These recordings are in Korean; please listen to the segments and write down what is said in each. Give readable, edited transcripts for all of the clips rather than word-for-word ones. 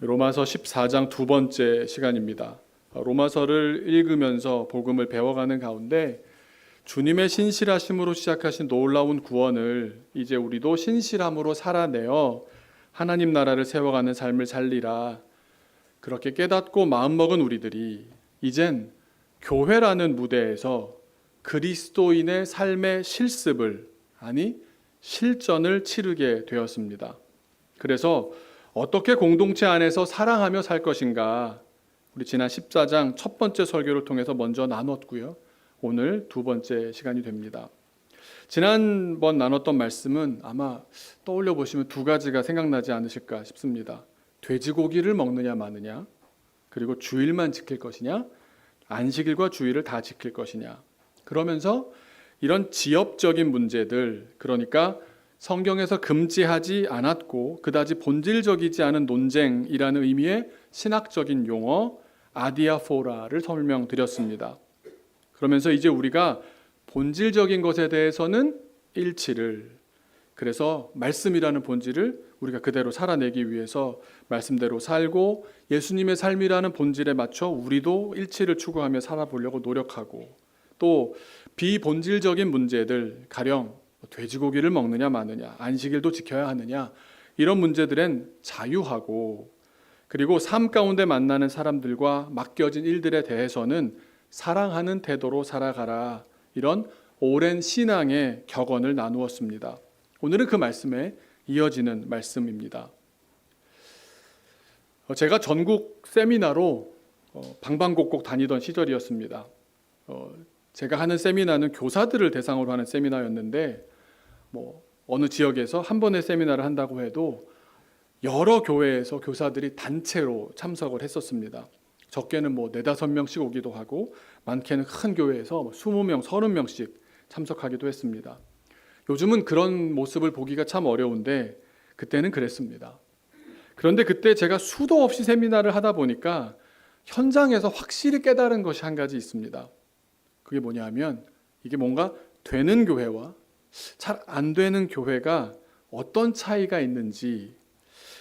로마서 14장 두 번째 시간입니다. 로마서를 읽으면서 복음을 배워가는 가운데 주님의 신실하심으로 시작하신 놀라운 구원을 이제 우리도 신실함으로 살아내어 하나님 나라를 세워가는 삶을 살리라, 그렇게 깨닫고 마음먹은 우리들이 이젠 교회라는 무대에서 그리스도인의 삶의 실습을, 아니 실전을 치르게 되었습니다. 그래서 어떻게 공동체 안에서 사랑하며 살 것인가, 우리 지난 14장 첫 번째 설교를 통해서 먼저 나눴고요. 오늘 두 번째 시간이 됩니다. 지난번 나눴던 말씀은 아마 떠올려 보시면 두 가지가 생각나지 않으실까 싶습니다. 돼지고기를 먹느냐 마느냐, 그리고 주일만 지킬 것이냐, 안식일과 주일을 다 지킬 것이냐. 그러면서 이런 지엽적인 문제들, 그러니까 성경에서 금지하지 않았고 그다지 본질적이지 않은 논쟁이라는 의미의 신학적인 용어 아디아포라를 설명드렸습니다. 그러면서 이제 우리가 본질적인 것에 대해서는 일치를, 그래서 말씀이라는 본질을 우리가 그대로 살아내기 위해서 말씀대로 살고 예수님의 삶이라는 본질에 맞춰 우리도 일치를 추구하며 살아보려고 노력하고, 또 비본질적인 문제들, 가령 돼지고기를 먹느냐 마느냐, 안식일도 지켜야 하느냐, 이런 문제들엔 자유하고, 그리고 삶 가운데 만나는 사람들과 맡겨진 일들에 대해서는 사랑하는 태도로 살아가라, 이런 오랜 신앙의 격언을 나누었습니다. 오늘은 그 말씀에 이어지는 말씀입니다. 제가 전국 세미나로 방방곡곡 다니던 시절이었습니다. 제가 하는 세미나는 교사들을 대상으로 하는 세미나였는데, 어느 지역에서 한 번의 세미나를 한다고 해도 여러 교회에서 교사들이 단체로 참석을 했었습니다. 적게는 4-5명씩 오기도 하고, 많게는 큰 교회에서 20명, 30명씩 참석하기도 했습니다. 요즘은 그런 모습을 보기가 참 어려운데 그때는 그랬습니다. 그런데 그때 제가 수도 없이 세미나를 하다 보니까 현장에서 확실히 깨달은 것이 한 가지 있습니다. 그게 뭐냐면, 이게 뭔가 되는 교회와 잘 안 되는 교회가 어떤 차이가 있는지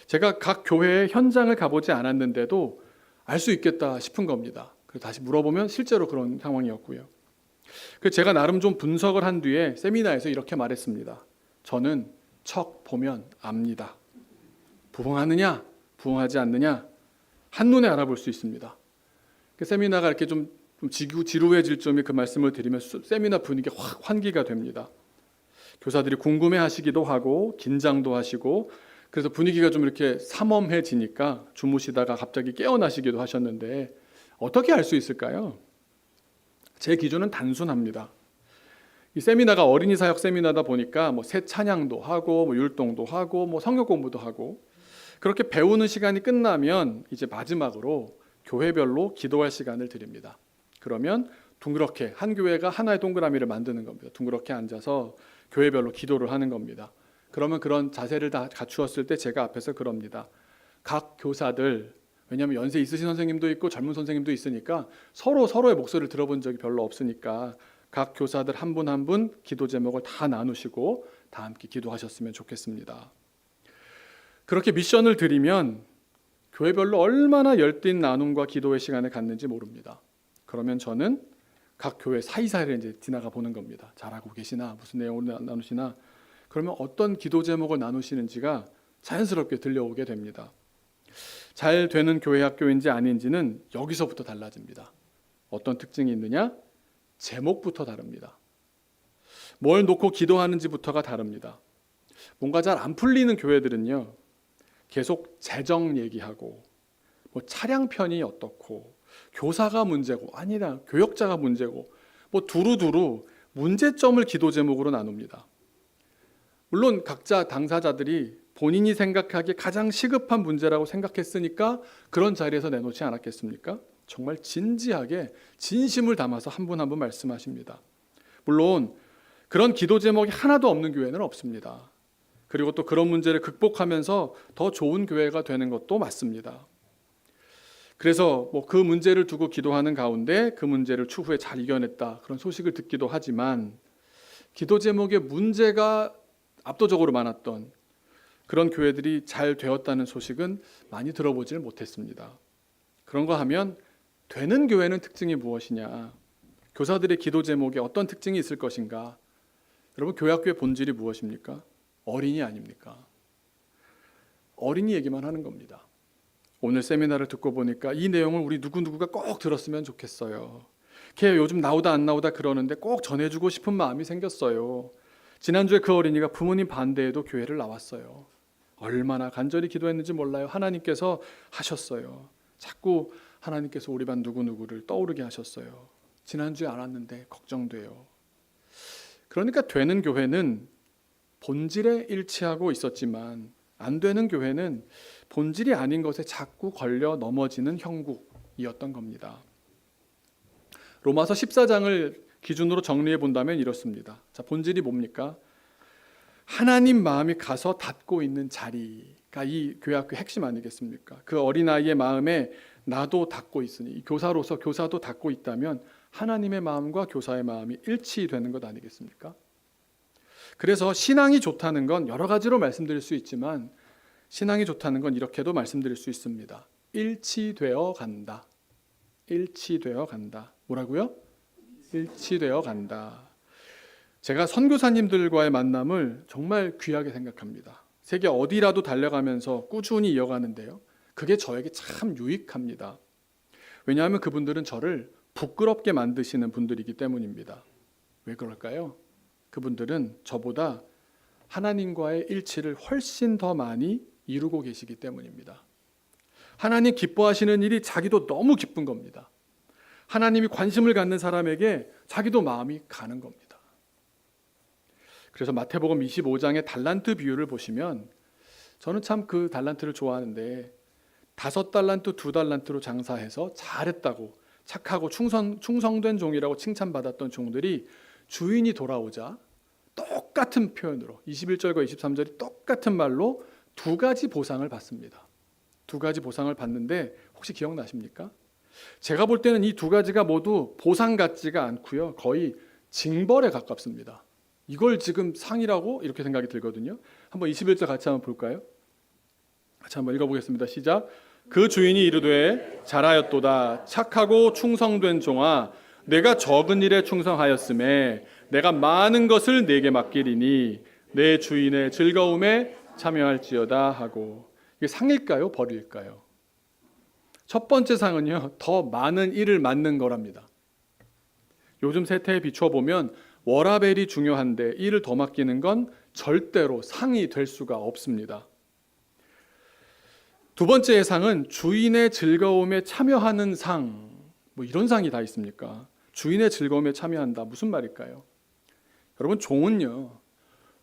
제가 각 교회의 현장을 가보지 않았는데도 알 수 있겠다 싶은 겁니다. 그래서 다시 물어보면 실제로 그런 상황이었고요. 그래서 제가 나름 좀 분석을 한 뒤에 세미나에서 이렇게 말했습니다. 저는 척 보면 압니다. 부흥하느냐 부흥하지 않느냐 한눈에 알아볼 수 있습니다. 세미나가 이렇게 좀 지루해질 점이 그 말씀을 드리면 세미나 분위기가 확 환기가 됩니다. 교사들이 궁금해하시기도 하고 긴장도 하시고, 그래서 분위기가 좀 이렇게 삼엄해지니까 주무시다가 갑자기 깨어나시기도 하셨는데 어떻게 알 수 있을까요? 제 기준은 단순합니다. 이 세미나가 어린이 사역 세미나다 보니까 새 찬양도 하고 율동도 하고 성경 공부도 하고, 그렇게 배우는 시간이 끝나면 이제 마지막으로 교회별로 기도할 시간을 드립니다. 그러면 둥그렇게 한 교회가 하나의 동그라미를 만드는 겁니다. 둥그렇게 앉아서 교회별로 기도를 하는 겁니다. 그러면 그런 자세를 다 갖추었을 때 제가 앞에서 그럽니다. 각 교사들, 왜냐하면 연세 있으신 선생님도 있고 젊은 선생님도 있으니까 서로의 목소리를 들어본 적이 별로 없으니까 각 교사들 한 분 한 분 기도 제목을 다 나누시고 다 함께 기도하셨으면 좋겠습니다. 그렇게 미션을 드리면 교회별로 얼마나 열띤 나눔과 기도의 시간을 갖는지 모릅니다. 그러면 저는 각 교회 사이사이를 이제 지나가 보는 겁니다. 잘하고 계시나, 무슨 내용을 나누시나, 그러면 어떤 기도 제목을 나누시는지가 자연스럽게 들려오게 됩니다. 잘 되는 교회 학교인지 아닌지는 여기서부터 달라집니다. 어떤 특징이 있느냐? 제목부터 다릅니다. 뭘 놓고 기도하는지부터가 다릅니다. 뭔가 잘 안 풀리는 교회들은요, 계속 재정 얘기하고 차량편이 어떻고 교사가 문제고 아니라 교역자가 문제고 두루두루 문제점을 기도 제목으로 나눕니다. 물론 각자 당사자들이 본인이 생각하기에 가장 시급한 문제라고 생각했으니까 그런 자리에서 내놓지 않았겠습니까? 정말 진지하게 진심을 담아서 한 분 한 분 말씀하십니다. 물론 그런 기도 제목이 하나도 없는 교회는 없습니다. 그리고 또 그런 문제를 극복하면서 더 좋은 교회가 되는 것도 맞습니다. 그래서 그 문제를 두고 기도하는 가운데 그 문제를 추후에 잘 이겨냈다, 그런 소식을 듣기도 하지만, 기도 제목에 문제가 압도적으로 많았던, 그런 교회들이 잘 되었다는 소식은 많이 들어보질 못했습니다. 그런가 하면 되는 교회는 특징이 무엇이냐? 교사들의 기도 제목에 어떤 특징이 있을 것인가? 여러분, 교회학교의 본질이 무엇입니까? 어린이 아닙니까? 어린이 얘기만 하는 겁니다. 오늘 세미나를 듣고 보니까 이 내용을 우리 누구누구가 꼭 들었으면 좋겠어요. 걔 요즘 나오다 안 나오다 그러는데 꼭 전해주고 싶은 마음이 생겼어요. 지난주에 그 어린이가 부모님 반대에도 교회를 나왔어요. 얼마나 간절히 기도했는지 몰라요. 하나님께서 하셨어요. 자꾸 하나님께서 우리 반 누구누구를 떠오르게 하셨어요. 지난주에 안 왔는데 걱정돼요. 그러니까 되는 교회는 본질에 일치하고 있었지만 안 되는 교회는 본질이 아닌 것에 자꾸 걸려 넘어지는 형국이었던 겁니다. 로마서 14장을 기준으로 정리해 본다면 이렇습니다. 자, 본질이 뭡니까? 하나님 마음이 가서 닿고 있는 자리가 이 교회학교의 핵심 아니겠습니까? 그 어린아이의 마음에 나도 닿고 있으니, 교사로서 교사도 닿고 있다면 하나님의 마음과 교사의 마음이 일치되는 것 아니겠습니까? 그래서 신앙이 좋다는 건 여러 가지로 말씀드릴 수 있지만 신앙이 좋다는 건 이렇게도 말씀드릴 수 있습니다. 일치되어 간다. 일치되어 간다. 뭐라고요? 일치되어 간다. 제가 선교사님들과의 만남을 정말 귀하게 생각합니다. 세계 어디라도 달려가면서 꾸준히 이어가는데요. 그게 저에게 참 유익합니다. 왜냐하면 그분들은 저를 부끄럽게 만드시는 분들이기 때문입니다. 왜 그럴까요? 그분들은 저보다 하나님과의 일치를 훨씬 더 많이 이루고 계시기 때문입니다. 하나님 기뻐하시는 일이 자기도 너무 기쁜 겁니다. 하나님이 관심을 갖는 사람에게 자기도 마음이 가는 겁니다. 그래서 마태복음 25장의 달란트 비유를 보시면 저는 참 그 달란트를 좋아하는데 5달란트, 2달란트로 장사해서 잘했다고 착하고 충성된 종이라고 칭찬받았던 종들이 주인이 돌아오자 똑같은 표현으로 21절과 23절이 똑같은 말로 2가지 보상을 받습니다. 2가지 보상을 받는데 혹시 기억나십니까? 제가 볼 때는 이 2가지가 모두 보상 같지가 않고요. 거의 징벌에 가깝습니다. 이걸 지금 상이라고 이렇게 생각이 들거든요. 한번 21절 같이 한번 볼까요? 같이 한번 읽어보겠습니다. 시작. 그 주인이 이르되 잘하였도다. 착하고 충성된 종아, 내가 적은 일에 충성하였음에 내가 많은 것을 네게 맡기리니 내 주인의 즐거움에 참여할지어다 하고. 이게 상일까요? 벌일까요? 첫 번째 상은요, 더 많은 일을 맡는 거랍니다. 요즘 세태에 비춰보면 워라밸이 중요한데 일을 더 맡기는 건 절대로 상이 될 수가 없습니다. 두 번째의 상은 주인의 즐거움에 참여하는 상. 뭐 이런 상이 다 있습니까? 주인의 즐거움에 참여한다. 무슨 말일까요? 여러분, 종은요,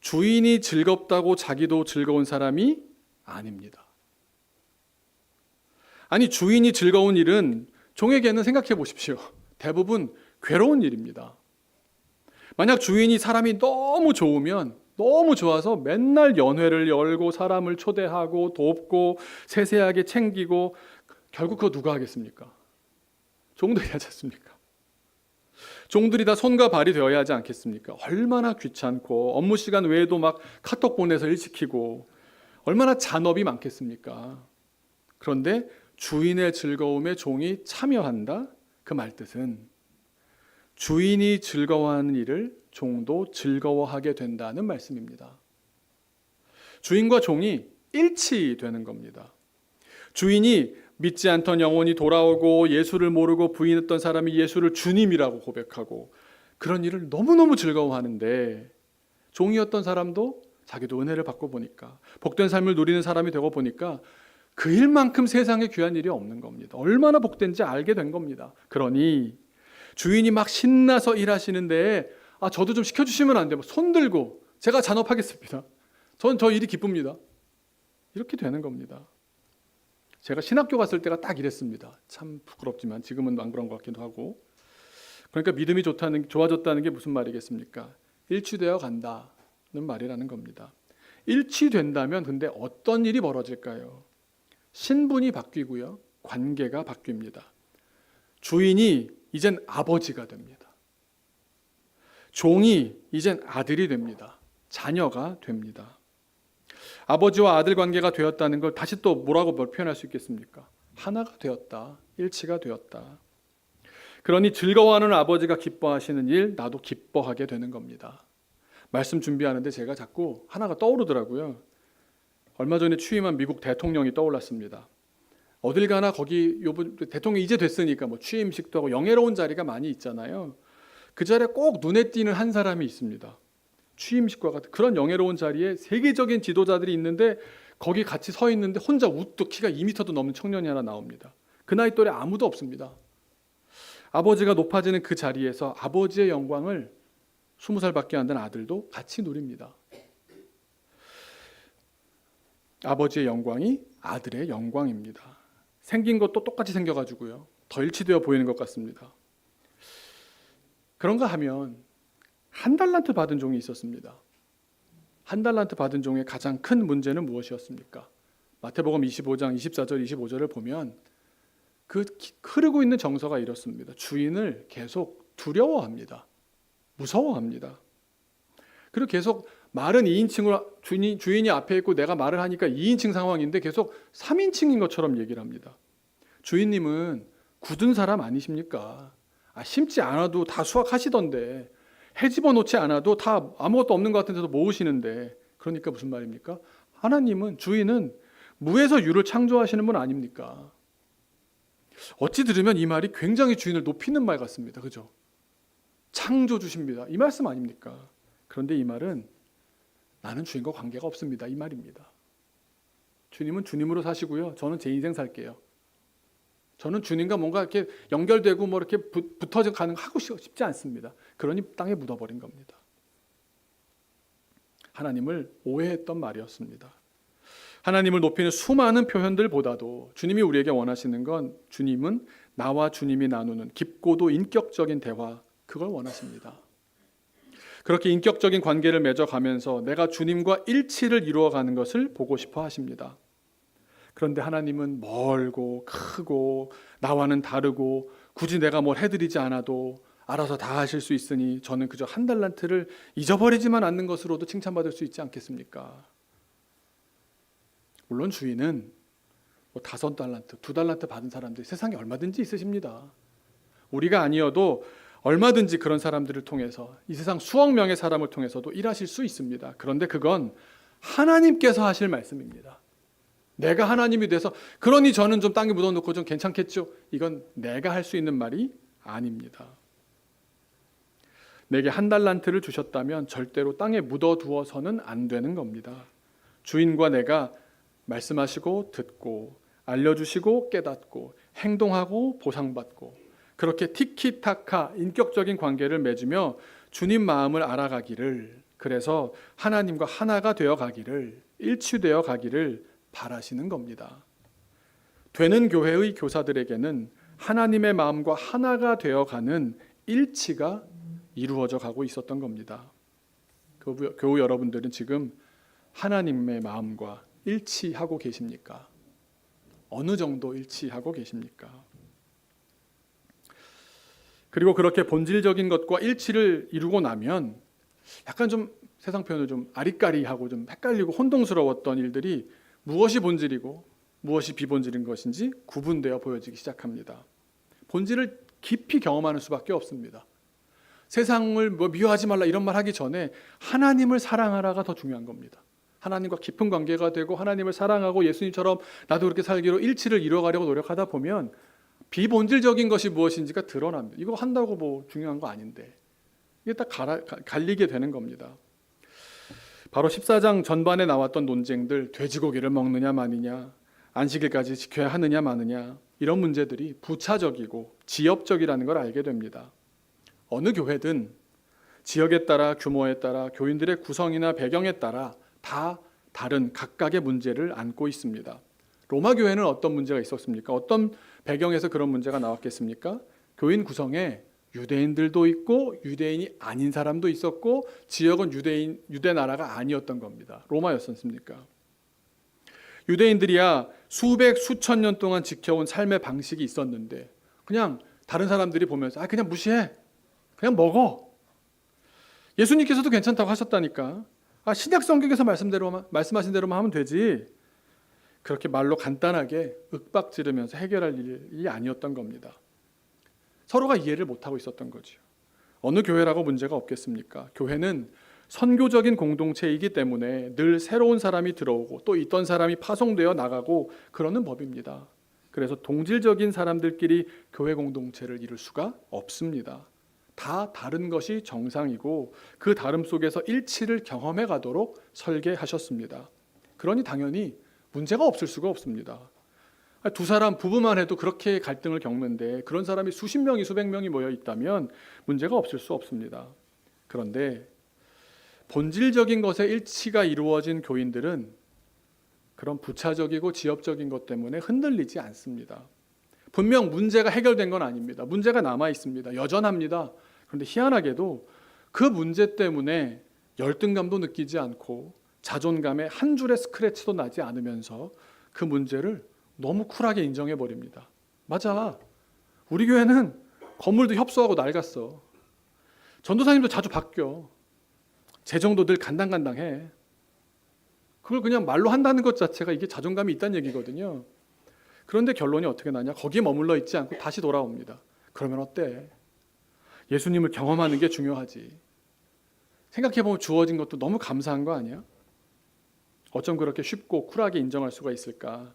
주인이 즐겁다고 자기도 즐거운 사람이 아닙니다. 아니, 주인이 즐거운 일은 종에게는 생각해 보십시오. 대부분 괴로운 일입니다. 만약 주인이 사람이 너무 좋으면 너무 좋아서 맨날 연회를 열고 사람을 초대하고 돕고 세세하게 챙기고 결국 그거 누가 하겠습니까? 종들이 하지 않습니까? 종들이 다 손과 발이 되어야 하지 않겠습니까? 얼마나 귀찮고 업무 시간 외에도 막 카톡 보내서 일 시키고 얼마나 잔업이 많겠습니까? 그런데 주인의 즐거움에 종이 참여한다? 그 말뜻은 주인이 즐거워하는 일을 종도 즐거워하게 된다는 말씀입니다. 주인과 종이 일치되는 겁니다. 주인이 믿지 않던 영혼이 돌아오고 예수를 모르고 부인했던 사람이 예수를 주님이라고 고백하고 그런 일을 너무너무 즐거워하는데 종이었던 사람도 자기도 은혜를 받고 보니까 복된 삶을 누리는 사람이 되고 보니까 그 일만큼 세상에 귀한 일이 없는 겁니다. 얼마나 복된지 알게 된 겁니다. 그러니 주인이 막 신나서 일하시는데 저도 좀 시켜주시면 안 돼요? 손 들고 제가 잔업하겠습니다. 전 저 일이 기쁩니다. 이렇게 되는 겁니다. 제가 신학교 갔을 때가 딱 이랬습니다. 참 부끄럽지만 지금은 안 그런 것 같기도 하고. 그러니까 믿음이 좋아졌다는 게 무슨 말이겠습니까? 일치되어 간다는 말이라는 겁니다. 일치된다면 근데 어떤 일이 벌어질까요? 신분이 바뀌고요. 관계가 바뀝니다. 주인이 이젠 아버지가 됩니다. 종이 이젠 아들이 됩니다. 자녀가 됩니다. 아버지와 아들 관계가 되었다는 걸 다시 또 뭐라고 표현할 수 있겠습니까? 하나가 되었다. 일치가 되었다. 그러니 즐거워하는 아버지가 기뻐하시는 일, 나도 기뻐하게 되는 겁니다. 말씀 준비하는데 제가 자꾸 하나가 떠오르더라고요. 얼마 전에 취임한 미국 대통령이 떠올랐습니다. 어딜 가나 거기 대통령이 이제 됐으니까 뭐 취임식도 하고 영예로운 자리가 많이 있잖아요. 그 자리에 꼭 눈에 띄는 한 사람이 있습니다. 취임식과 같은 그런 영예로운 자리에 세계적인 지도자들이 있는데 거기 같이 서 있는데 혼자 우뚝 키가 2m도 넘는 청년이 하나 나옵니다. 그 나이 또래 아무도 없습니다. 아버지가 높아지는 그 자리에서 아버지의 영광을 20살밖에 안 된 아들도 같이 누립니다. 아버지의 영광이 아들의 영광입니다. 생긴 것도 똑같이 생겨가지고요. 더 일치되어 보이는 것 같습니다. 그런가 하면 한 달란트 받은 종이 있었습니다. 한 달란트 받은 종의 가장 큰 문제는 무엇이었습니까? 마태복음 25장 24절 25절을 보면 그 흐르고 있는 정서가 이렇습니다. 주인을 계속 두려워합니다. 무서워합니다. 그리고 계속 말은 2인칭으로 주인이 앞에 있고 내가 말을 하니까 2인칭 상황인데 계속 3인칭인 것처럼 얘기를 합니다. 주인님은 굳은 사람 아니십니까? 심지 않아도 다 수확하시던데 해집어 놓지 않아도 다 아무것도 없는 것 같은데도 모으시는데 그러니까 무슨 말입니까? 하나님은 주인은 무에서 유를 창조하시는 분 아닙니까? 어찌 들으면 이 말이 굉장히 주인을 높이는 말 같습니다. 그죠? 창조주십니다. 이 말씀 아닙니까? 그런데 이 말은 나는 주인과 관계가 없습니다. 이 말입니다. 주님은 주님으로 사시고요. 저는 제 인생 살게요. 저는 주님과 뭔가 이렇게 연결되고 뭐 이렇게 붙어져 가는 하고 싶지 않습니다. 그러니 땅에 묻어버린 겁니다. 하나님을 오해했던 말이었습니다. 하나님을 높이는 수많은 표현들보다도 주님이 우리에게 원하시는 건 주님은 나와 주님이 나누는 깊고도 인격적인 대화, 그걸 원하십니다. 그렇게 인격적인 관계를 맺어가면서 내가 주님과 일치를 이루어가는 것을 보고 싶어 하십니다. 그런데 하나님은 멀고 크고 나와는 다르고 굳이 내가 뭘 해드리지 않아도 알아서 다 하실 수 있으니 저는 그저 한 달란트를 잊어버리지만 않는 것으로도 칭찬받을 수 있지 않겠습니까? 물론 주인은 5달란트, 2달란트 받은 사람들이 세상에 얼마든지 있으십니다. 우리가 아니어도 얼마든지 그런 사람들을 통해서 이 세상 수억 명의 사람을 통해서도 일하실 수 있습니다. 그런데 그건 하나님께서 하실 말씀입니다. 내가 하나님이 돼서 그러니 저는 좀 땅에 묻어놓고 좀 괜찮겠죠? 이건 내가 할 수 있는 말이 아닙니다. 내게 한 달란트를 주셨다면 절대로 땅에 묻어두어서는 안 되는 겁니다. 주인과 내가 말씀하시고 듣고 알려주시고 깨닫고 행동하고 보상받고 그렇게 티키타카 인격적인 관계를 맺으며 주님 마음을 알아가기를, 그래서 하나님과 하나가 되어 가기를, 일치되어 가기를 바라시는 겁니다. 되는 교회의 교사들에게는 하나님의 마음과 하나가 되어가는 일치가 이루어져 가고 있었던 겁니다. 교우 여러분들은 지금 하나님의 마음과 일치하고 계십니까? 어느 정도 일치하고 계십니까? 그리고 그렇게 본질적인 것과 일치를 이루고 나면 약간 좀 세상 표현을 좀 아리까리하고 좀 헷갈리고 혼동스러웠던 일들이 무엇이 본질이고 무엇이 비본질인 것인지 구분되어 보여지기 시작합니다. 본질을 깊이 경험하는 수밖에 없습니다. 세상을 미워하지 말라 이런 말 하기 전에 하나님을 사랑하라가 더 중요한 겁니다. 하나님과 깊은 관계가 되고 하나님을 사랑하고 예수님처럼 나도 그렇게 살기로 일치를 이루어가려고 노력하다 보면 비본질적인 것이 무엇인지가 드러납니다. 이거 한다고 뭐 중요한 거 아닌데 이게 딱 갈리게 되는 겁니다. 바로 14장 전반에 나왔던 논쟁들, 돼지고기를 먹느냐 마느냐, 안식일까지 지켜야 하느냐 마느냐, 이런 문제들이 부차적이고 지역적이라는 걸 알게 됩니다. 어느 교회든 지역에 따라 규모에 따라 교인들의 구성이나 배경에 따라 다 다른 각각의 문제를 안고 있습니다. 로마 교회는 어떤 문제가 있었습니까? 어떤 배경에서 그런 문제가 나왔겠습니까? 교인 구성에 유대인들도 있고 유대인이 아닌 사람도 있었고 지역은 유대 나라가 아니었던 겁니다. 로마였습니까? 유대인들이야 수백 수천 년 동안 지켜온 삶의 방식이 있었는데 그냥 다른 사람들이 보면서 그냥 무시해, 그냥 먹어. 예수님께서도 괜찮다고 하셨다니까. 신약 성경에서 말씀하신 대로만 하면 되지. 그렇게 말로 간단하게 윽박지르면서 해결할 일이 아니었던 겁니다. 서로가 이해를 못하고 있었던 거죠. 어느 교회라고 문제가 없겠습니까? 교회는 선교적인 공동체이기 때문에 늘 새로운 사람이 들어오고 또 있던 사람이 파송되어 나가고 그러는 법입니다. 그래서 동질적인 사람들끼리 교회 공동체를 이룰 수가 없습니다. 다 다른 것이 정상이고 그 다름 속에서 일치를 경험해 가도록 설계하셨습니다. 그러니 당연히 문제가 없을 수가 없습니다. 두 사람 부부만 해도 그렇게 갈등을 겪는데 그런 사람이 수십 명이 수백 명이 모여 있다면 문제가 없을 수 없습니다. 그런데 본질적인 것에 일치가 이루어진 교인들은 그런 부차적이고 지엽적인 것 때문에 흔들리지 않습니다. 분명 문제가 해결된 건 아닙니다. 문제가 남아 있습니다. 여전합니다. 그런데 희한하게도 그 문제 때문에 열등감도 느끼지 않고 자존감에 한 줄의 스크래치도 나지 않으면서 그 문제를 너무 쿨하게 인정해 버립니다. 맞아. 우리 교회는 건물도 협소하고 낡았어. 전도사님도 자주 바뀌어. 재정도 늘 간당간당해. 그걸 그냥 말로 한다는 것 자체가 이게 자존감이 있다는 얘기거든요. 그런데 결론이 어떻게 나냐? 거기에 머물러 있지 않고 다시 돌아옵니다. 그러면 어때? 예수님을 경험하는 게 중요하지. 생각해보면 주어진 것도 너무 감사한 거 아니야? 어쩜 그렇게 쉽고 쿨하게 인정할 수가 있을까?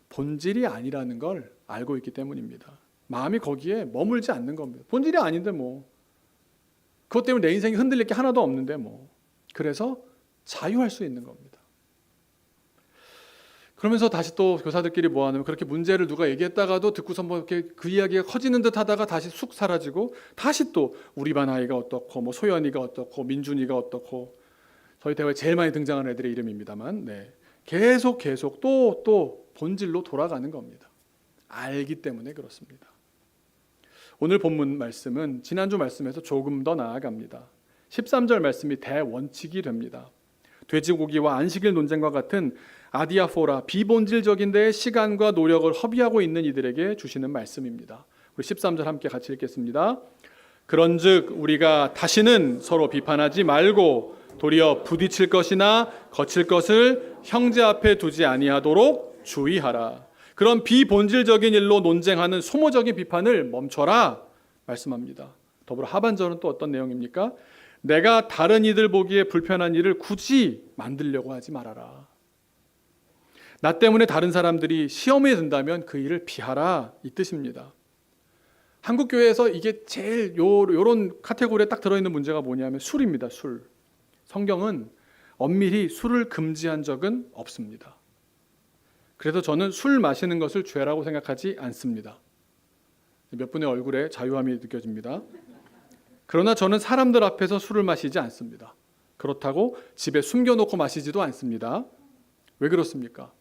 본질이 아니라는 걸 알고 있기 때문입니다. 마음이 거기에 머물지 않는 겁니다. 본질이 아닌데 뭐. 그것 때문에 내 인생이 흔들릴 게 하나도 없는데 뭐. 그래서 자유할 수 있는 겁니다. 그러면서 다시 또 교사들끼리 모아놓으면 그렇게 문제를 누가 얘기했다가도 듣고서 뭐 이렇게 그 이야기가 커지는 듯 하다가 다시 쑥 사라지고 다시 또 우리 반 아이가 어떻고 뭐 소연이가 어떻고 민준이가 어떻고 저희 대화에 제일 많이 등장하는 애들의 이름입니다만 계속 또 본질로 돌아가는 겁니다. 알기 때문에 그렇습니다. 오늘 본문 말씀은 지난주 말씀에서 조금 더 나아갑니다. 13절 말씀이 대원칙이 됩니다. 돼지고기와 안식일 논쟁과 같은 아디아포라 비본질적인 데에 시간과 노력을 허비하고 있는 이들에게 주시는 말씀입니다. 우리 13절 함께 같이 읽겠습니다. 그런즉 우리가 다시는 서로 비판하지 말고 도리어 부딪힐 것이나 거칠 것을 형제 앞에 두지 아니하도록 주의하라. 그런 비본질적인 일로 논쟁하는 소모적인 비판을 멈춰라 말씀합니다. 더불어 하반절은 또 어떤 내용입니까? 내가 다른 이들 보기에 불편한 일을 굳이 만들려고 하지 말아라. 나 때문에 다른 사람들이 시험에 든다면 그 일을 피하라 이 뜻입니다. 한국 교회에서 이게 제일 요런 카테고리에 딱 들어있는 문제가 뭐냐면 술입니다. 술. 성경은 엄밀히 술을 금지한 적은 없습니다. 그래서 저는 술 마시는 것을 죄라고 생각하지 않습니다. 몇 분의 얼굴에 자유함이 느껴집니다. 그러나 저는 사람들 앞에서 술을 마시지 않습니다. 그렇다고 집에 숨겨놓고 마시지도 않습니다. 왜 그렇습니까?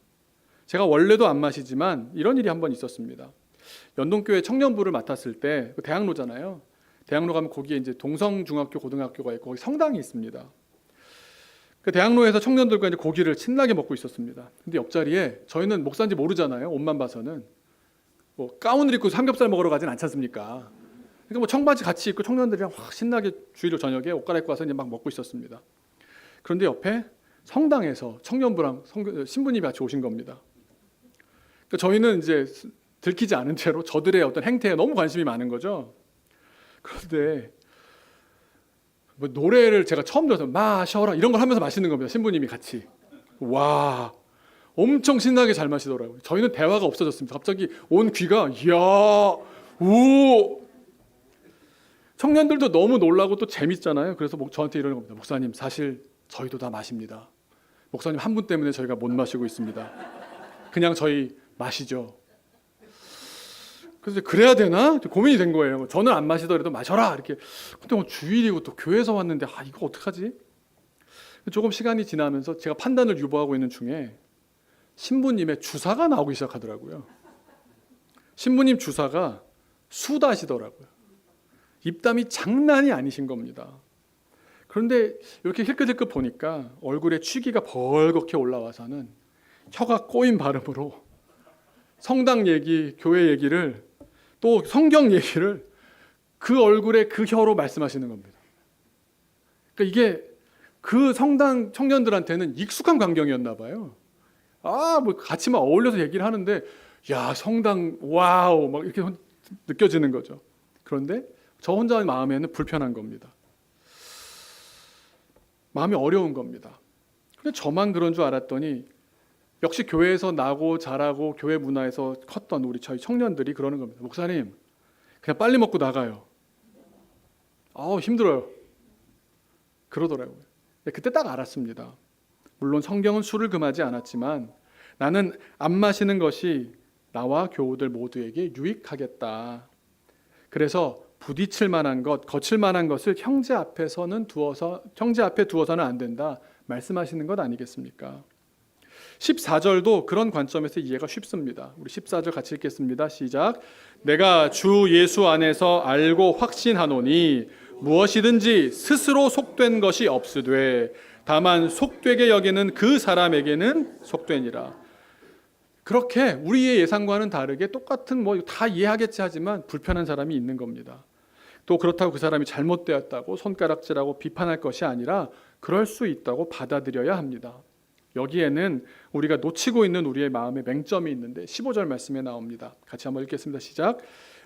제가 원래도 안 마시지만 이런 일이 한 번 있었습니다. 연동교회 청년부를 맡았을 때 대학로잖아요. 대학로 가면 거기에 이제 동성중학교 고등학교가 있고 거기 성당이 있습니다. 그 대학로에서 청년들과 이제 고기를 신나게 먹고 있었습니다. 근데 옆자리에 저희는 목사인지 모르잖아요. 옷만 봐서는 뭐 가운을 입고 삼겹살 먹으러 가진 않지 않습니까? 그러니까 뭐 청바지 같이 입고 청년들이랑 확 신나게 주일로 저녁에 옷 갈아입고 와서 이제 막 먹고 있었습니다. 그런데 옆에 성당에서 청년부랑 신부님이 같이 오신 겁니다. 그러니까 저희는 이제 들키지 않은 채로 저들의 어떤 행태에 너무 관심이 많은 거죠. 그런데 뭐 노래를 제가 처음 들어서 마셔라 이런 걸 하면서 마시는 겁니다. 신부님이 같이. 와, 엄청 신나게 잘 마시더라고요. 저희는 대화가 없어졌습니다. 갑자기 온 귀가 이야, 오. 청년들도 너무 놀라고 또 재밌잖아요. 그래서 저한테 이러는 겁니다. 목사님, 사실 저희도 다 마십니다. 목사님 한 분 때문에 저희가 못 마시고 있습니다. 그냥 저희 마시죠. 그래서 그래야 되나? 고민이 된 거예요. 저는 안 마시더라도 마셔라 이렇게. 근데 뭐 주일이고 또 교회에서 왔는데 이거 어떡하지? 조금 시간이 지나면서 제가 판단을 유보하고 있는 중에 신부님의 주사가 나오기 시작하더라고요. 신부님 주사가 수다시더라고요. 입담이 장난이 아니신 겁니다. 그런데 이렇게 힐끗힐끗 보니까 얼굴에 취기가 벌겋게 올라와서는 혀가 꼬인 발음으로 성당 얘기, 교회 얘기를 또 성경 얘기를 그 얼굴에 그 혀로 말씀하시는 겁니다. 그러니까 이게 그 성당 청년들한테는 익숙한 광경이었나 봐요. 뭐 같이 막 어울려서 얘기를 하는데, 야, 성당, 와우, 막 이렇게 느껴지는 거죠. 그런데 저 혼자의 마음에는 불편한 겁니다. 마음이 어려운 겁니다. 근데 저만 그런 줄 알았더니 역시 교회에서 나고 자라고 교회 문화에서 컸던 저희 청년들이 그러는 겁니다. 목사님, 그냥 빨리 먹고 나가요. 힘들어요. 그러더라고요. 그때 딱 알았습니다. 물론 성경은 술을 금하지 않았지만 나는 안 마시는 것이 나와 교우들 모두에게 유익하겠다. 그래서 부딪힐 만한 것, 거칠 만한 것을 형제 앞에 두어서는 안 된다 말씀하시는 것 아니겠습니까? 14절도 그런 관점에서 이해가 쉽습니다. 우리 14절 같이 읽겠습니다. 시작. 내가 주 예수 안에서 알고 확신하노니 무엇이든지 스스로 속된 것이 없으되 다만 속되게 여기는 그 사람에게는 속되니라. 그렇게 우리의 예상과는 다르게 똑같은 다 이해하겠지 하지만 불편한 사람이 있는 겁니다. 또 그렇다고 그 사람이 잘못되었다고 손가락질하고 비판할 것이 아니라 그럴 수 있다고 받아들여야 합니다. 여기에는 우리가 놓치고 있는 우리의 마음의 맹점이 있는데 15절 말씀에 나옵니다. 같이 한번 읽겠습니다. 시작.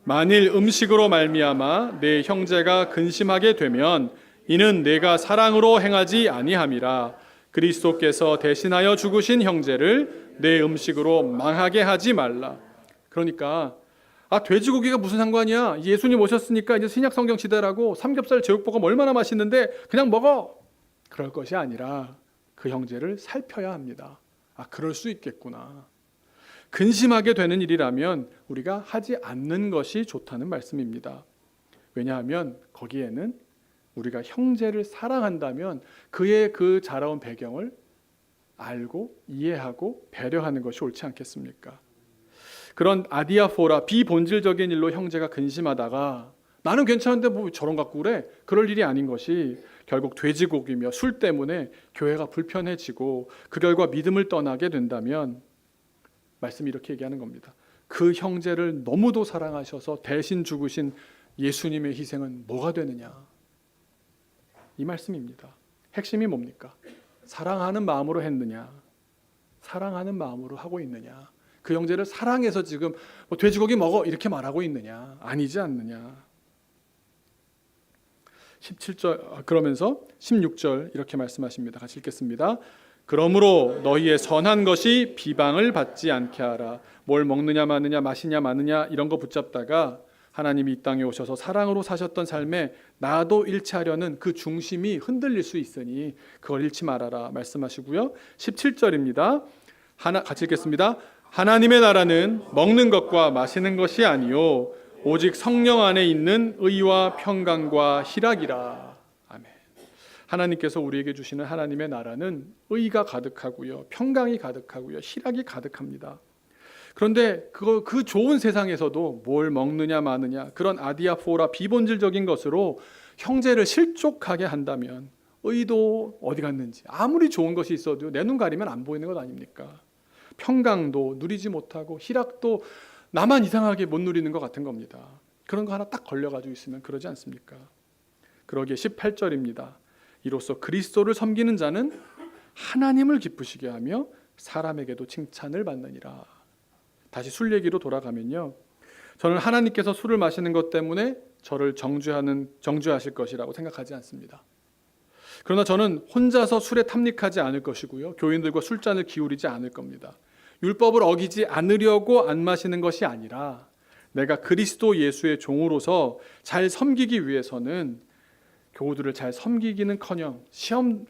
만일 음식으로 말미암아 내 형제가 근심하게 되면 이는 내가 사랑으로 행하지 아니함이라. 그리스도께서 대신하여 죽으신 형제를 내 음식으로 망하게 하지 말라. 그러니까 돼지고기가 무슨 상관이야? 예수님 오셨으니까 이제 신약 성경 시대라고 삼겹살 제육볶음 얼마나 맛있는데 그냥 먹어. 그럴 것이 아니라 그 형제를 살펴야 합니다. 그럴 수 있겠구나. 근심하게 되는 일이라면 우리가 하지 않는 것이 좋다는 말씀입니다. 왜냐하면 거기에는 우리가 형제를 사랑한다면 그의 그 자라온 배경을 알고 이해하고 배려하는 것이 옳지 않겠습니까? 그런 아디아포라 비본질적인 일로 형제가 근심하다가 나는 괜찮은데 뭐 저런 갖고 그래? 그럴 일이 아닌 것이 결국 돼지고기며 술 때문에 교회가 불편해지고 그 결과 믿음을 떠나게 된다면 말씀이 이렇게 얘기하는 겁니다. 그 형제를 너무도 사랑하셔서 대신 죽으신 예수님의 희생은 뭐가 되느냐? 이 말씀입니다. 핵심이 뭡니까? 사랑하는 마음으로 했느냐? 사랑하는 마음으로 하고 있느냐? 그 형제를 사랑해서 지금 돼지고기 먹어 이렇게 말하고 있느냐? 아니지 않느냐? 17절 그러면서 16절 이렇게 말씀하십니다. 같이 읽겠습니다. 그러므로 너희의 선한 것이 비방을 받지 않게 하라. 뭘 먹느냐 마느냐 마시냐 마느냐 이런 거 붙잡다가 하나님이 이 땅에 오셔서 사랑으로 사셨던 삶에 나도 잃지 하려는 그 중심이 흔들릴 수 있으니 그걸 잃지 말아라 말씀하시고요. 17절입니다. 같이 읽겠습니다. 하나님의 나라는 먹는 것과 마시는 것이 아니요 오직 성령 안에 있는 의와 평강과 희락이라. 아멘. 하나님께서 우리에게 주시는 하나님의 나라는 의가 가득하고요, 평강이 가득하고요, 희락이 가득합니다. 그런데 그 좋은 세상에서도 뭘 먹느냐 마느냐 그런 아디아포라 비본질적인 것으로 형제를 실족하게 한다면 의도 어디 갔는지 아무리 좋은 것이 있어도 내 눈 가리면 안 보이는 것 아닙니까? 평강도 누리지 못하고 희락도 나만 이상하게 못 누리는 것 같은 겁니다. 그런 거 하나 딱 걸려가지고 있으면 그러지 않습니까? 그러기에 18절입니다. 이로써 그리스도를 섬기는 자는 하나님을 기쁘시게 하며 사람에게도 칭찬을 받느니라. 다시 술 얘기로 돌아가면요, 저는 하나님께서 술을 마시는 것 때문에 저를 정죄하실 것이라고 생각하지 않습니다. 그러나 저는 혼자서 술에 탐닉하지 않을 것이고요, 교인들과 술잔을 기울이지 않을 겁니다. 율법을 어기지 않으려고 안 마시는 것이 아니라 내가 그리스도 예수의 종으로서 잘 섬기기 위해서는 교우들을 잘 섬기기는커녕 시험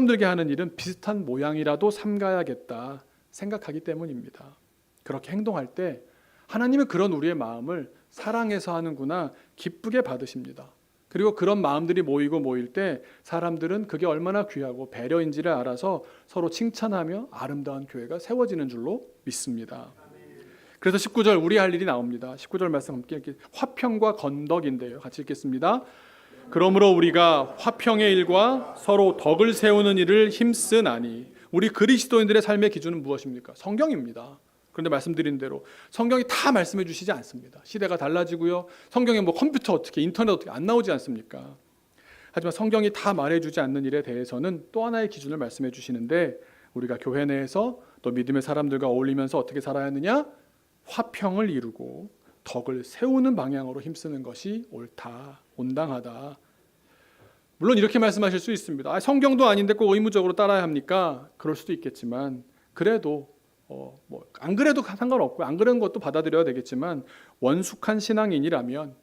들게 하는 일은 비슷한 모양이라도 삼가야겠다 생각하기 때문입니다. 그렇게 행동할 때 하나님은 그런 우리의 마음을 사랑해서 하는구나 기쁘게 받으십니다. 그리고 그런 마음들이 모일 때 사람들은 그게 얼마나 귀하고 배려인지를 알아서 서로 칭찬하며 아름다운 교회가 세워지는 줄로 믿습니다. 그래서 19절 우리 할 일이 나옵니다. 19절 말씀 함께 읽기. 화평과 건덕인데요. 같이 읽겠습니다. 그러므로 우리가 화평의 일과 서로 덕을 세우는 일을 힘쓰나니. 우리 그리스도인들의 삶의 기준은 무엇입니까? 성경입니다. 그런데 말씀드린 대로 성경이 다 말씀해 주시지 않습니다. 시대가 달라지고요, 성경에 컴퓨터 어떻게 인터넷 어떻게 안 나오지 않습니까? 하지만 성경이 다 말해주지 않는 일에 대해서는 또 하나의 기준을 말씀해 주시는데, 우리가 교회 내에서 또 믿음의 사람들과 어울리면서 어떻게 살아야 하느냐? 화평을 이루고 덕을 세우는 방향으로 힘쓰는 것이 옳다, 온당하다. 물론 이렇게 말씀하실 수 있습니다. 성경도 아닌데 꼭 의무적으로 따라야 합니까? 그럴 수도 있겠지만, 그래도 안 그래도 상관없고 안 그런 것도 받아들여야 되겠지만, 원숙한 신앙인이라면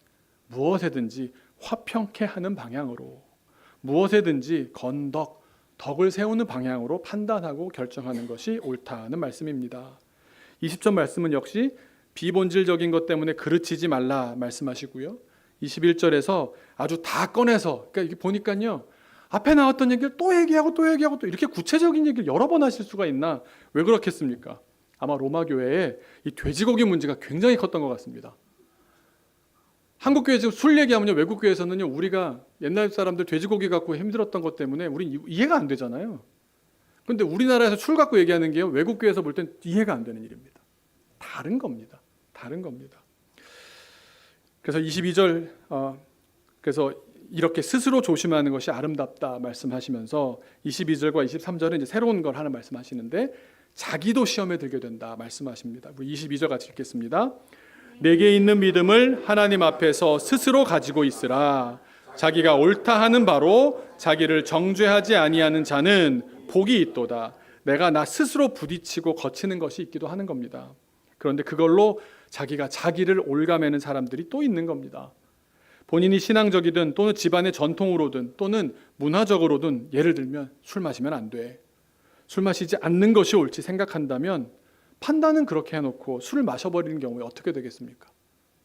무엇에든지 화평케 하는 방향으로, 무엇에든지 덕을 세우는 방향으로 판단하고 결정하는 것이 옳다는 말씀입니다. 20절 말씀은 역시 비본질적인 것 때문에 그르치지 말라 말씀하시고요. 21절에서 아주 다 꺼내서, 그러니까 이게 보니까요, 앞에 나왔던 얘기를 또 얘기하고 또 얘기하고 또 이렇게 구체적인 얘기를 여러 번 하실 수가 있나? 왜 그렇겠습니까? 아마 로마 교회에 이 돼지고기 문제가 굉장히 컸던 것 같습니다. 한국 교회 지금 술 얘기하면요, 외국 교회에서는요, 우리가 옛날 사람들 돼지고기 갖고 힘들었던 것 때문에 우린 이해가 안 되잖아요. 그런데 우리나라에서 술 갖고 얘기하는 게요, 외국 교회에서 볼 땐 이해가 안 되는 일입니다. 다른 겁니다. 다른 겁니다. 그래서 22절, 그래서 이렇게 스스로 조심하는 것이 아름답다 말씀하시면서 22절과 23절은 이제 새로운 걸 하나 말씀하시는데, 자기도 시험에 들게 된다 말씀하십니다. 22절 같이 읽겠습니다. 내게 있는 믿음을 하나님 앞에서 스스로 가지고 있으라. 자기가 옳다 하는 바로 자기를 정죄하지 아니하는 자는 복이 있도다. 내가 나 스스로 부딪히고 거치는 것이 있기도 하는 겁니다. 그런데 그걸로 자기가 자기를 올가매는 사람들이 또 있는 겁니다. 본인이 신앙적이든 또는 집안의 전통으로든 또는 문화적으로든, 예를 들면 술 마시면 안 돼, 술 마시지 않는 것이 옳지 생각한다면 판단은 그렇게 해놓고 술을 마셔버리는 경우에 어떻게 되겠습니까?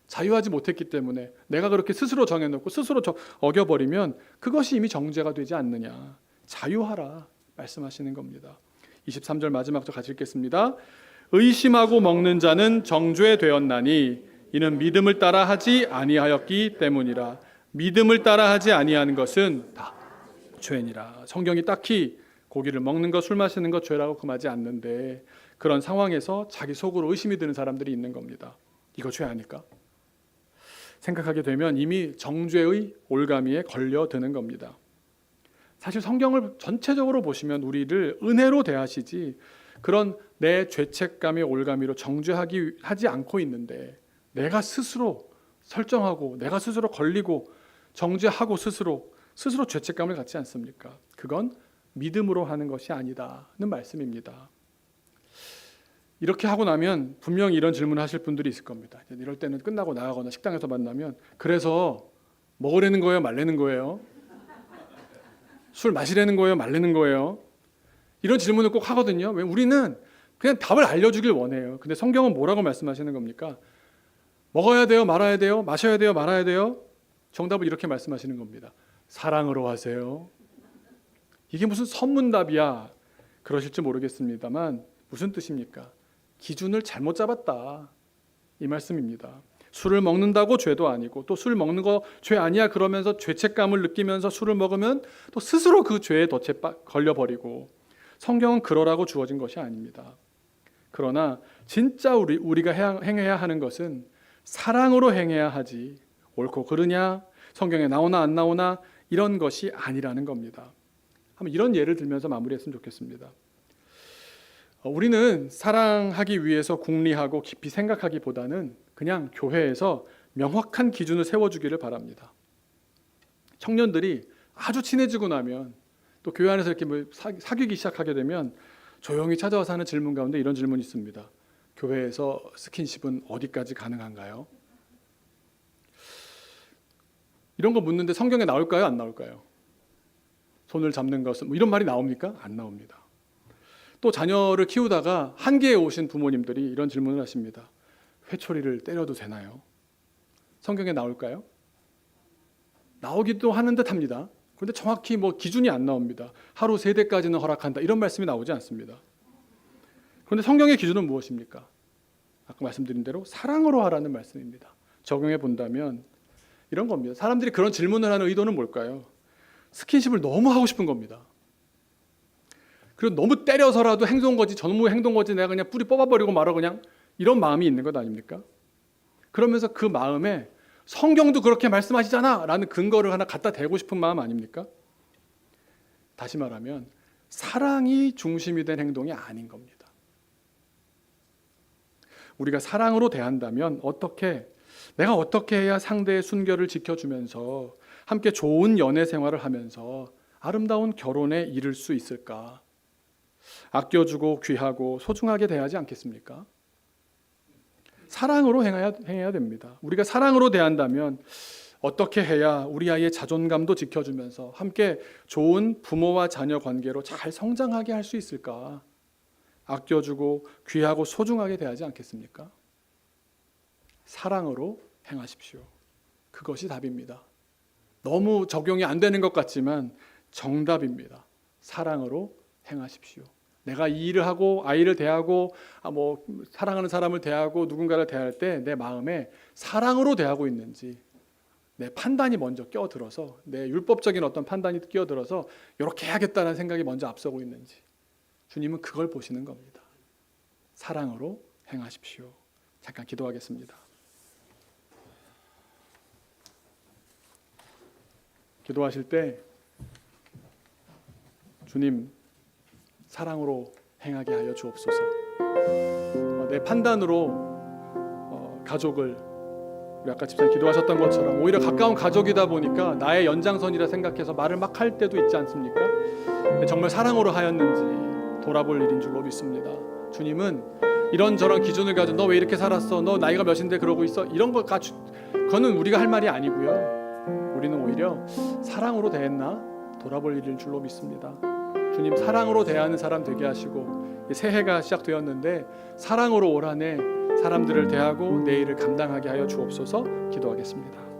자유하지 못했기 때문에 내가 그렇게 스스로 정해놓고 스스로 어겨버리면 그것이 이미 정죄가 되지 않느냐. 자유하라 말씀하시는 겁니다. 23절 마지막 절 같이 읽겠습니다. 의심하고 먹는 자는 정죄되었나니 이는 믿음을 따라 하지 아니하였기 때문이라. 믿음을 따라 하지 아니하는 것은 다 죄니라. 성경이 딱히 고기를 먹는 것, 술 마시는 것 죄라고 금하지 않는데, 그런 상황에서 자기 속으로 의심이 드는 사람들이 있는 겁니다. 이거 죄 아닐까? 생각하게 되면 이미 정죄의 올가미에 걸려드는 겁니다. 사실 성경을 전체적으로 보시면 우리를 은혜로 대하시지 그런 내 죄책감의 올가미로 하지 않고 있는데, 내가 스스로 설정하고 내가 스스로 걸리고 정죄하고 스스로 죄책감을 갖지 않습니까? 그건 믿음으로 하는 것이 아니다는 말씀입니다. 이렇게 하고 나면 분명히 이런 질문을 하실 분들이 있을 겁니다. 이럴 때는 끝나고 나가거나 식당에서 만나면, 그래서 먹으려는 거예요, 말려는 거예요? 술 마시려는 거예요, 말려는 거예요? 이런 질문을 꼭 하거든요. 왜? 우리는 그냥 답을 알려주길 원해요. 근데 성경은 뭐라고 말씀하시는 겁니까? 먹어야 돼요, 말아야 돼요? 마셔야 돼요, 말아야 돼요? 정답을 이렇게 말씀하시는 겁니다. 사랑으로 하세요. 이게 무슨 선문답이야? 그러실지 모르겠습니다만 무슨 뜻입니까? 기준을 잘못 잡았다, 이 말씀입니다. 술을 먹는다고 죄도 아니고, 또 술 먹는 거 죄 아니야 그러면서 죄책감을 느끼면서 술을 먹으면 또 스스로 그 죄에 덫에 걸려버리고, 성경은 그러라고 주어진 것이 아닙니다. 그러나 진짜 우리가 행해야 하는 것은 사랑으로 행해야 하지, 옳고 그르냐, 성경에 나오나 안 나오나 이런 것이 아니라는 겁니다. 한번 이런 예를 들면서 마무리했으면 좋겠습니다. 우리는 사랑하기 위해서 궁리하고 깊이 생각하기보다는 그냥 교회에서 명확한 기준을 세워주기를 바랍니다. 청년들이 아주 친해지고 나면, 또 교회 안에서 이렇게 사귀기 시작하게 되면 조용히 찾아와서 하는 질문 가운데 이런 질문이 있습니다. 교회에서 스킨십은 어디까지 가능한가요? 이런 거 묻는데 성경에 나올까요, 안 나올까요? 손을 잡는 것은 이런 말이 나옵니까? 안 나옵니다. 또 자녀를 키우다가 한계에 오신 부모님들이 이런 질문을 하십니다. 회초리를 때려도 되나요? 성경에 나올까요? 나오기도 하는 듯 합니다. 그런데 정확히 기준이 안 나옵니다. 하루 3대까지는 허락한다, 이런 말씀이 나오지 않습니다. 그런데 성경의 기준은 무엇입니까? 아까 말씀드린 대로 사랑으로 하라는 말씀입니다. 적용해 본다면 이런 겁니다. 사람들이 그런 질문을 하는 의도는 뭘까요? 스킨십을 너무 하고 싶은 겁니다. 그리고 너무 때려서라도 행동거지, 전무 행동거지 내가 그냥 뿌리 뽑아버리고 말아, 그냥 이런 마음이 있는 것 아닙니까? 그러면서 그 마음에 성경도 그렇게 말씀하시잖아 라는 근거를 하나 갖다 대고 싶은 마음 아닙니까? 다시 말하면 사랑이 중심이 된 행동이 아닌 겁니다. 우리가 사랑으로 대한다면 내가 어떻게 해야 상대의 순결을 지켜주면서 함께 좋은 연애 생활을 하면서 아름다운 결혼에 이를 수 있을까? 아껴주고 귀하고 소중하게 대하지 않겠습니까? 사랑으로 행해야 됩니다. 우리가 사랑으로 대한다면 어떻게 해야 우리 아이의 자존감도 지켜주면서 함께 좋은 부모와 자녀 관계로 잘 성장하게 할 수 있을까? 아껴주고 귀하고 소중하게 대하지 않겠습니까? 사랑으로 행하십시오. 그것이 답입니다. 너무 적용이 안 되는 것 같지만 정답입니다. 사랑으로 행하십시오. 내가 이 일을 하고 아이를 대하고 사랑하는 사람을 대하고 누군가를 대할 때 내 마음에 사랑으로 대하고 있는지, 내 판단이 먼저 끼어들어서 내 율법적인 어떤 판단이 끼어들어서 이렇게 해야겠다는 생각이 먼저 앞서고 있는지, 주님은 그걸 보시는 겁니다. 사랑으로 행하십시오. 잠깐 기도하겠습니다. 기도하실 때 주님, 사랑으로 행하게 하여 주옵소서. 내 판단으로 가족을, 우리 아까 집사님 기도하셨던 것처럼 오히려 가까운 가족이다 보니까 나의 연장선이라 생각해서 말을 막 할 때도 있지 않습니까? 정말 사랑으로 하였는지 돌아볼 일인 줄로 믿습니다. 주님은 이런저런 기준을 가지고 너 왜 이렇게 살았어? 너 나이가 몇인데 그러고 있어? 이런 그거는 우리가 할 말이 아니고요. 우리는 오히려 사랑으로 대했나? 돌아볼 일인 줄로 믿습니다. 주님, 사랑으로 대하는 사람 되게 하시고, 새해가 시작되었는데 사랑으로 올 한 해 사람들을 대하고 내 일을 감당하게 하여 주옵소서. 기도하겠습니다.